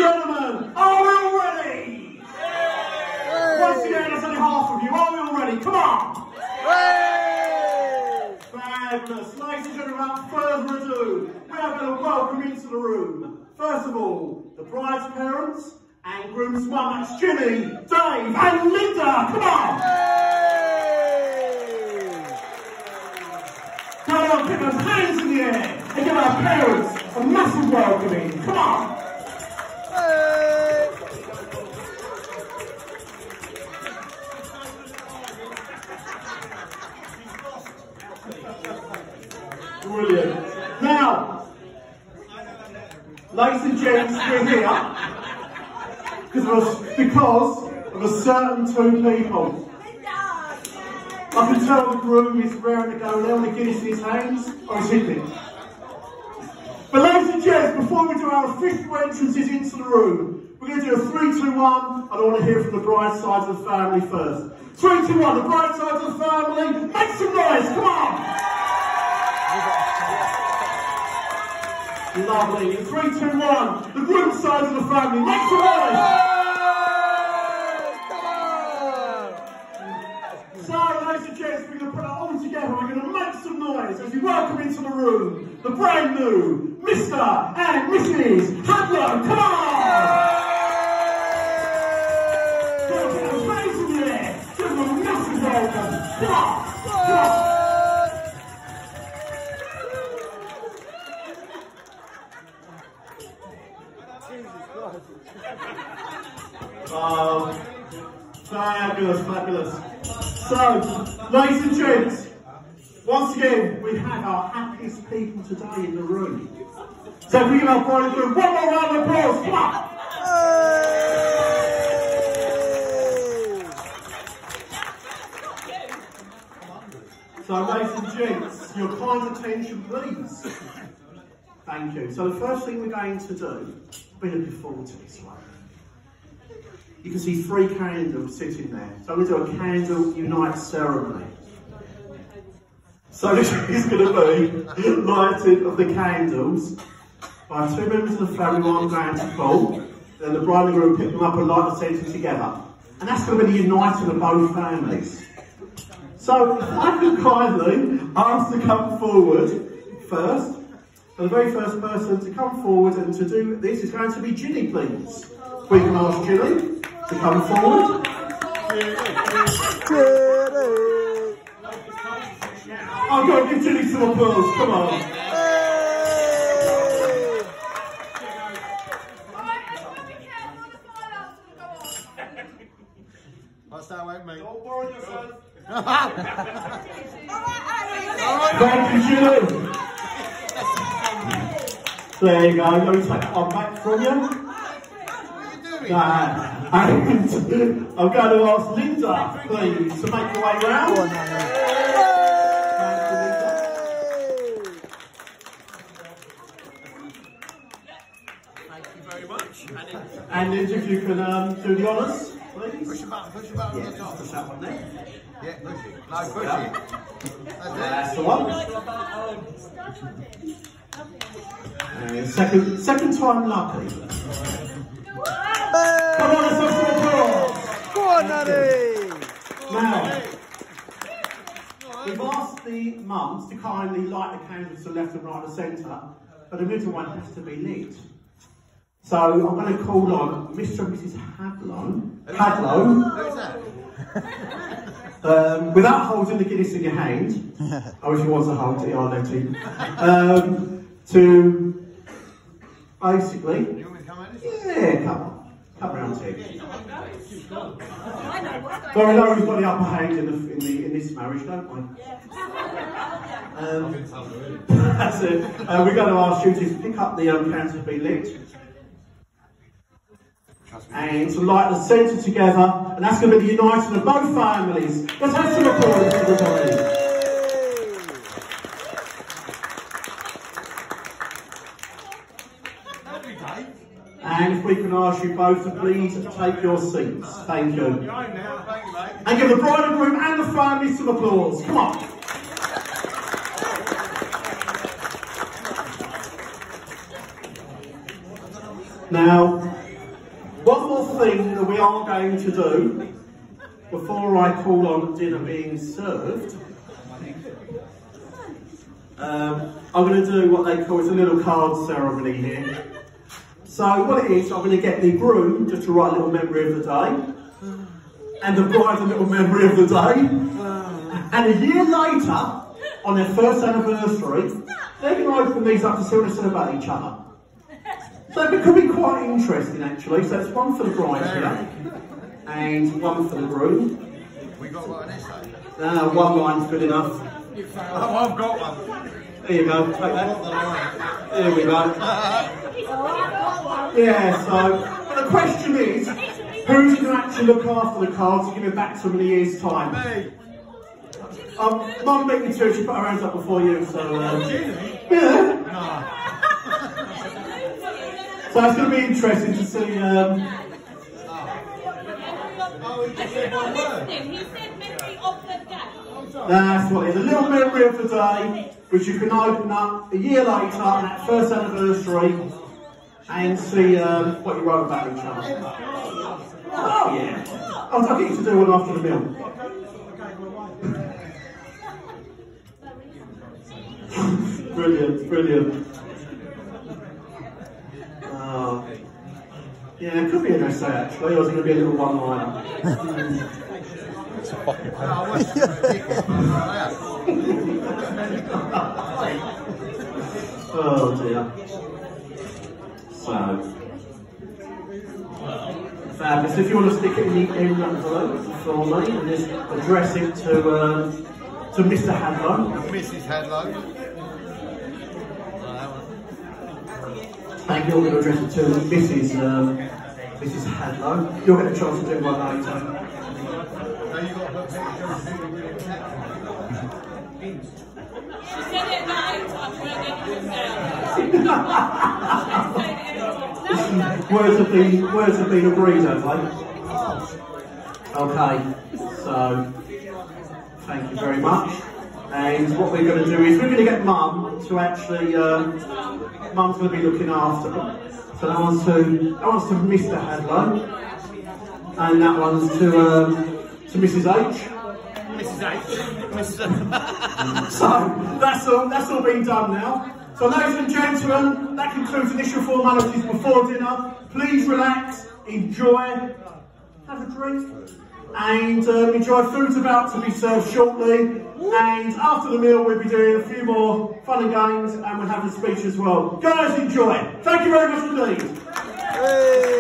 gentlemen, are we all ready? Once again, that's only half of you. Are we all ready? Come on! Fabulous. Ladies and gentlemen, without further ado, we are going to welcome into the room, first of all, the bride's parents and groom's mum. That's Jimmy, Dave and Linda. Come on! Come on, put those hands in the air and give our parents a massive welcoming. Come on! Brilliant. Now, ladies and gents, we're here because of a certain two people. I can tell the groom is raring to go now with the Guinness in his hands, or he's hitting. But ladies and gents, before we do our official entrances into the room, we're going to do a 3, 2, 1, and I want to hear from the bride side of the family first. 3, 2, 1, the bride side of the family, make some noise, come on! Lovely. 3, 2, 1. The groom side of the family. Make some noise. Come on. So, ladies and gents, we're going to put it all together. We're going to make some noise as we welcome into the room the brand new Mr. and Mrs. Hadlow. Come on. Put those hands in the air. Give them a massive welcome. Come on. Come on. Fabulous, fabulous. So, ladies and gents, once again, we have our happiest people today in the room. So, if we give our bride and groom one more round of applause, come on! So, ladies and gents, your kind attention, please. Thank you. So, the first thing we're going to do, I've been looking forward to this one. You can see 3 candles sitting there. So I'm going to do a candle unite ceremony. So this is going to be lighting of the candles by 2 members of the family who I'm going to call. Then the bride and groom pick them up and light the centre together. And that's going to be the uniting of both families. So if I can kindly ask to come forward first. So the very first person to come forward and to do this is going to be Ginny, please. We can ask Ginny to come forward. I've got to give Ginny some applause, come on. That's that won't me. Don't borrow yourself. Thank you, Ginny. There you go, let me take that one back from you. And I'm going to ask Linda, please, to make your way round. Thank you very much. And Linda, if you can do the honours, please. Push the button on the top. Push that one there. Yeah, push it. No, push it. That's the one. And second time lucky. Come on, let's have some applause. Go on, Nanny. Now, we've asked the mums to kindly light the candles to the left and right of the centre, but the middle one has to be lit. So I'm going to call on Mr. and Mrs. Hadlow. Who's that? Without holding the Guinness in your hand, or if you want to hold it, I'll let you, to basically, You want me to come at this? yeah, come round here. So we know we've got the upper hand in this marriage, don't we? That's it. We're going to ask you to pick up the candles to be lit. And to light the centre together, and that's going to be the uniting of both families. Let's have some applause, everybody. And if we can ask you both to please take your seats. Thank you. And give the bride and groom and the family some applause. Come on. Now, One more thing that we are going to do before I call on dinner being served. I'm going to do what they call, it's a little card ceremony here. So what it is, I'm going to get the groom just to write a little memory of the day, and the bride a little memory of the day, and a year later, on their first anniversary, they're going to open these up to see what they say about each other. So it could be quite interesting actually. So it's one for the bride here, and one for the groom. We got one essay. No, one line's good enough. Oh, I've got one. There you go, take that. There we go. Yeah, so the question is, who's going to actually look after the cards and give it back to them in a year's time? Me. Mum beat me to it, she put her hands up before you, so... yeah. No. So it's going to be interesting to see... Oh, he just said one word. He said memory of the day. That's what it is, a little memory of the day, which you can open up a year later on that first anniversary and see what you wrote about each other. Oh yeah. I'll get you to do one after the meal. Brilliant, brilliant. Yeah, it could be an essay actually, or it's going to be a little one-liner. Oh dear. So, fabulous. If you want to stick it in the envelope for me and just address it to Mr. Hadlow. Mrs. Hadlow. And you're going to address it to Mrs. Hadlow. You'll get a chance to do one later. No, you got to put She said it nine times, we're getting this Words have been agreed, have they? Okay, so thank you very much. And what we're going to do is we're going to get Mum to actually, Mum's going to be looking after them. So that one's to Mr. Hadlow, and that one's to Mrs. H. So that's all been done now. So ladies and gentlemen, that concludes initial formalities before dinner. Please relax, enjoy, have a drink, and enjoy. Food's about to be served shortly. And after the meal, we'll be doing a few more fun and games, and we'll have a speech as well. Guys, enjoy. Thank you very much indeed. Hey.